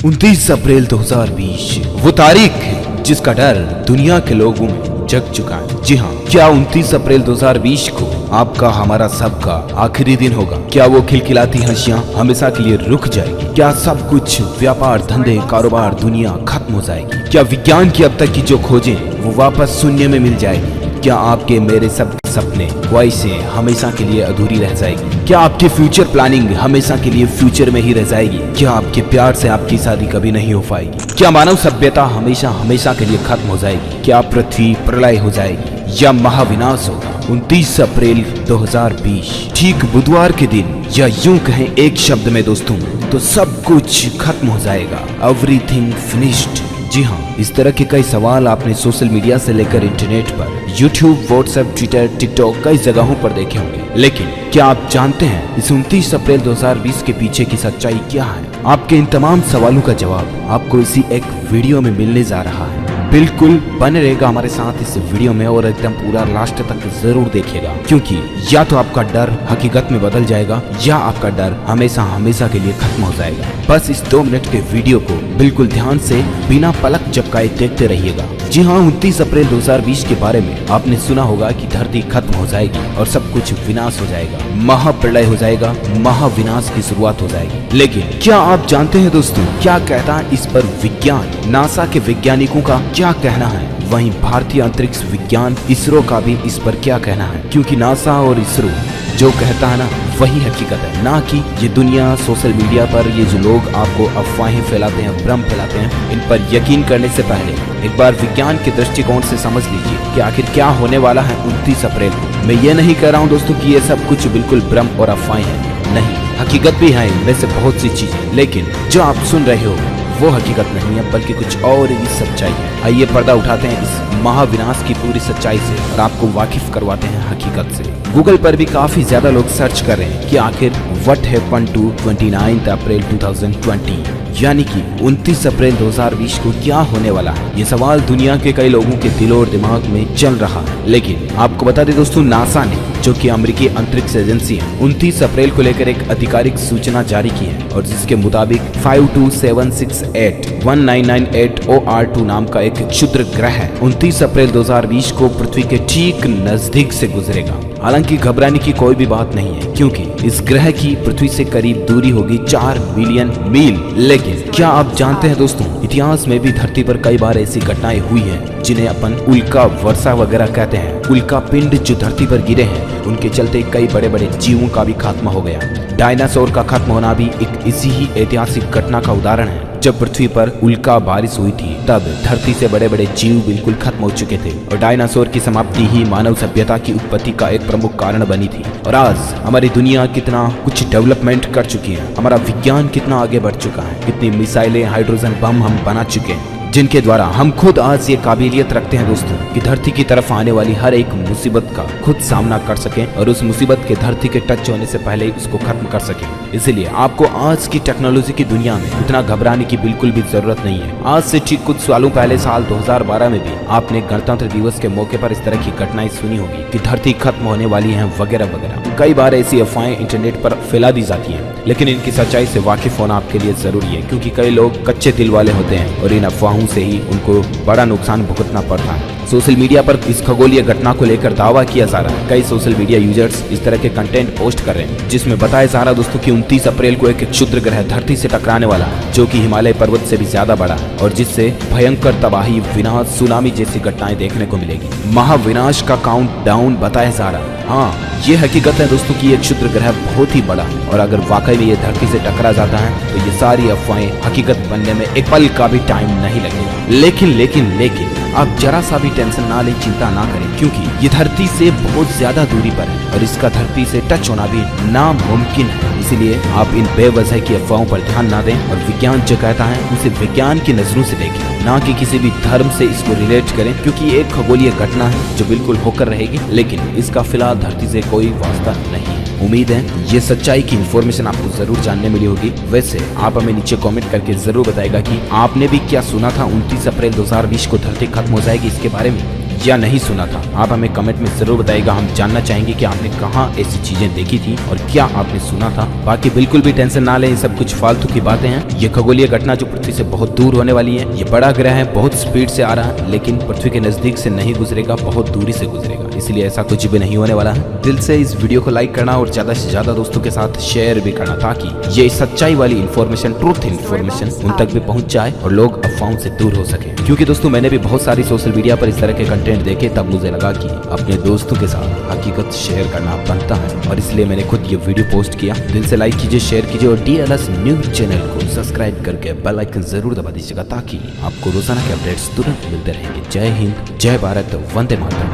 29 अप्रैल 2020 वो तारीख है जिसका डर दुनिया के लोगों में जग चुका है। जी हाँ, क्या 29 अप्रैल 2020 को आपका हमारा सबका आखिरी दिन होगा? क्या वो खिलखिलाती हंसियां हमेशा के लिए रुक जाएगी? क्या सब कुछ व्यापार, धंधे, कारोबार, दुनिया खत्म हो जाएगी? क्या विज्ञान की अब तक की जो खोजें वो वापस शून्य में मिल जाएगी? क्या आपके मेरे सब सपने ख्वाहिशें हमेशा के लिए अधूरी रह जाएगी? क्या आपकी फ्यूचर प्लानिंग हमेशा के लिए फ्यूचर में ही रह जाएगी? क्या आपके प्यार से आपकी शादी कभी नहीं हो पाएगी? क्या मानव सभ्यता हमेशा के लिए खत्म हो जाएगी? क्या पृथ्वी प्रलय हो जाएगी या महाविनाश होगा? 29 अप्रैल 2020 ठीक बुधवार के दिन, या यूं कहें एक शब्द में दोस्तों, तो सब कुछ खत्म हो जाएगा। Everything finished. जी हाँ, इस तरह के कई सवाल आपने सोशल मीडिया से लेकर इंटरनेट पर, यूट्यूब, व्हाट्सएप, ट्विटर, टिकटॉक कई जगहों पर देखे होंगे। लेकिन क्या आप जानते हैं इस 29 अप्रैल 2020 के पीछे की सच्चाई क्या है? आपके इन तमाम सवालों का जवाब आपको इसी एक वीडियो में मिलने जा रहा है। बिल्कुल बने रहेगा हमारे साथ इस वीडियो में और एकदम पूरा लास्ट तक जरूर देखिएगा, क्योंकि या तो आपका डर हकीकत में बदल जाएगा या आपका डर हमेशा के लिए खत्म हो जाएगा। बस इस 2 मिनट के वीडियो को बिल्कुल ध्यान से बिना पलक झपकाए देखते रहिएगा। जी हाँ, 29 अप्रैल 2020 के बारे में आपने सुना होगा कि धरती खत्म हो जाएगी और सब कुछ विनाश हो जाएगा, महाप्रलय हो जाएगा, महाविनाश की शुरुआत हो जाएगी। लेकिन क्या आप जानते हैं दोस्तों, क्या कहता है इस पर विज्ञान? नासा के वैज्ञानिकों का क्या कहना है? वहीं भारतीय अंतरिक्ष विज्ञान इसरो का भी इस पर क्या कहना है? क्योंकि नासा और इसरो जो कहता है ना, वही हकीकत है, ना कि ये दुनिया, सोशल मीडिया पर ये जो लोग आपको अफवाहें फैलाते हैं, भ्रम फैलाते हैं। इन पर यकीन करने से पहले एक बार विज्ञान के दृष्टिकोण से समझ लीजिए कि आखिर क्या होने वाला है 29 अप्रैल को। मैं ये नहीं कह रहा हूँ दोस्तों कि ये सब कुछ बिल्कुल भ्रम और अफवाहें हैं, नहीं, हकीकत भी है इनमें से बहुत सी चीजें, लेकिन जो आप सुन रहे हो वो हकीकत नहीं है, बल्कि कुछ और ही सच्चाई है। आइए पर्दा उठाते हैं इस महाविनाश की पूरी सच्चाई से और आपको वाकिफ करवाते हैं हकीकत से। गूगल पर भी काफी ज्यादा लोग सर्च कर रहे हैं कि आखिर व्हाट हैपेंड टू 29 अप्रैल 2020, यानी कि 29 अप्रैल 2020 को क्या होने वाला है। ये सवाल दुनिया के कई लोगों के दिलो और दिमाग में चल रहा है। लेकिन आपको बता दें दोस्तों, नासा ने, जो कि अमेरिकी अंतरिक्ष एजेंसी है, 29 अप्रैल को लेकर एक आधिकारिक सूचना जारी की है और जिसके मुताबिक 527681998 OR2 नाम का एक क्षुद्र ग्रह 29 अप्रैल 2020 को पृथ्वी के ठीक नजदीक से गुजरेगा। हालांकि घबराने की कोई भी बात नहीं है, क्योंकि इस ग्रह की पृथ्वी से करीब दूरी होगी 4 बिलियन मील। लेकिन क्या आप जानते हैं दोस्तों, इतिहास में भी धरती पर कई बार ऐसी घटनाएं हुई हैं जिन्हें अपन उल्का वर्षा वगैरह कहते हैं। उल्का पिंड जो धरती पर गिरे हैं, उनके चलते कई बड़े बड़े जीवों का भी खात्मा हो गया। डायनासोर का खत्म होना भी एक इसी ही ऐतिहासिक घटना का उदाहरण है। जब पृथ्वी पर उल्का बारिश हुई थी, तब धरती से बड़े बड़े जीव बिल्कुल खत्म हो चुके थे और डायनासोर की समाप्ति ही मानव सभ्यता की उत्पत्ति का एक प्रमुख कारण बनी थी। और आज हमारी दुनिया कितना कुछ डेवलपमेंट कर चुकी है, हमारा विज्ञान कितना आगे बढ़ चुका है, कितनी मिसाइलें, हाइड्रोजन बम हम बना चुके हैं, जिनके द्वारा हम खुद आज ये काबिलियत रखते हैं दोस्तों कि धरती की तरफ आने वाली हर एक मुसीबत का खुद सामना कर सकें और उस मुसीबत के धरती के टच होने से पहले उसको खत्म कर सकें। इसलिए आपको आज की टेक्नोलॉजी की दुनिया में इतना घबराने की बिल्कुल भी जरूरत नहीं है। आज से ठीक कुछ सालों पहले साल 2012 में भी आपने गणतंत्र दिवस के मौके पर इस तरह की घटनाएं सुनी होगी कि धरती खत्म होने वाली है वगैरह वगैरह। कई बार ऐसी अफवाहें इंटरनेट पर फैला दी जाती हैं, लेकिन इनकी सच्चाई से वाकिफ होना आपके लिए जरूरी है, क्योंकि कई लोग कच्चे दिल वाले होते हैं और इन अफवाहों से ही उनको बड़ा नुकसान भुगतना पड़ता है। सोशल मीडिया पर इस खगोलीय घटना को लेकर दावा किया जा रहा है। कई सोशल मीडिया यूजर्स इस तरह के कंटेंट पोस्ट कर रहे हैं जिसमें बताया जा रहा है दोस्तों कि 29 अप्रैल को एक क्षुद्र ग्रह धरती से टकराने वाला है, जो कि हिमालय पर्वत से भी ज्यादा बड़ा है और जिससे भयंकर तबाही, विनाश, सुनामी जैसी घटनाएं देखने को मिलेगी। महाविनाश का काउंट डाउन बताया जा रहा है। हाँ, ये हकीकत है दोस्तों कि ये क्षुद्र ग्रह बहुत ही बड़ा है और अगर वाकई में ये धरती से टकरा जाता है तो ये सारी अफवाहें हकीकत बनने में एक पल का भी टाइम नहीं लगेगा। लेकिन आप जरा सा भी टेंशन ना लें, चिंता ना करें, क्योंकि ये धरती से बहुत ज्यादा दूरी पर है और इसका धरती से टच होना भी नामुमकिन है। इसीलिए आप इन बेवजह की अफवाहों पर ध्यान ना दें और विज्ञान जो कहता है उसे विज्ञान की नजरों से देखें, ना कि किसी भी धर्म से इसको रिलेट करें, क्योंकि ये एक खगोलीय घटना है जो बिल्कुल होकर रहेगी, लेकिन इसका फिलहाल धरती से कोई वास्ता नहीं है। उम्मीद है ये सच्चाई की इन्फॉर्मेशन आपको जरूर जानने मिली होगी। वैसे आप हमें नीचे कमेंट करके जरूर बताएगा कि आपने भी क्या सुना था 29 अप्रैल 2020 को धरती खत्म हो जाएगी इसके बारे में, या नहीं सुना था, आप हमें कमेंट में जरूर बताइएगा। हम जानना चाहेंगे कि आपने कहाँ ऐसी चीजें देखी थी और क्या आपने सुना था। बाकी बिल्कुल भी टेंशन ना लें, ये सब कुछ फालतू की बातें हैं। ये खगोलीय घटना जो पृथ्वी से बहुत दूर होने वाली है, ये बड़ा ग्रह है, बहुत स्पीड से आ रहा है, लेकिन पृथ्वी के नजदीक से नहीं गुजरेगा, बहुत दूरी से गुजरेगा, इसलिए ऐसा कुछ भी नहीं होने वाला है। दिल से इस वीडियो को लाइक करना और ज्यादा से ज्यादा दोस्तों के साथ शेयर भी करना, ताकि ये सच्चाई वाली इन्फॉर्मेशन, ट्रूथ इन्फॉर्मेशन उन तक भी पहुंच जाए और लोग अफवाहों से दूर हो सके। क्योंकि दोस्तों मैंने भी बहुत सारी सोशल मीडिया पर इस तरह के कंटेंट देखे, तब मुझे लगा कि अपने दोस्तों के साथ हकीकत शेयर करना बनता है, और इसलिए मैंने खुद ये वीडियो पोस्ट किया। दिल से लाइक कीजिए, शेयर कीजिए और DLS न्यूज चैनल को सब्सक्राइब करके बेल आइकन जरूर दबा दीजिएगा, ताकि आपको रोजाना के अपडेट्स तुरंत मिलते रहेंगे। जय हिंद, जय भारत, वंदे मातरम।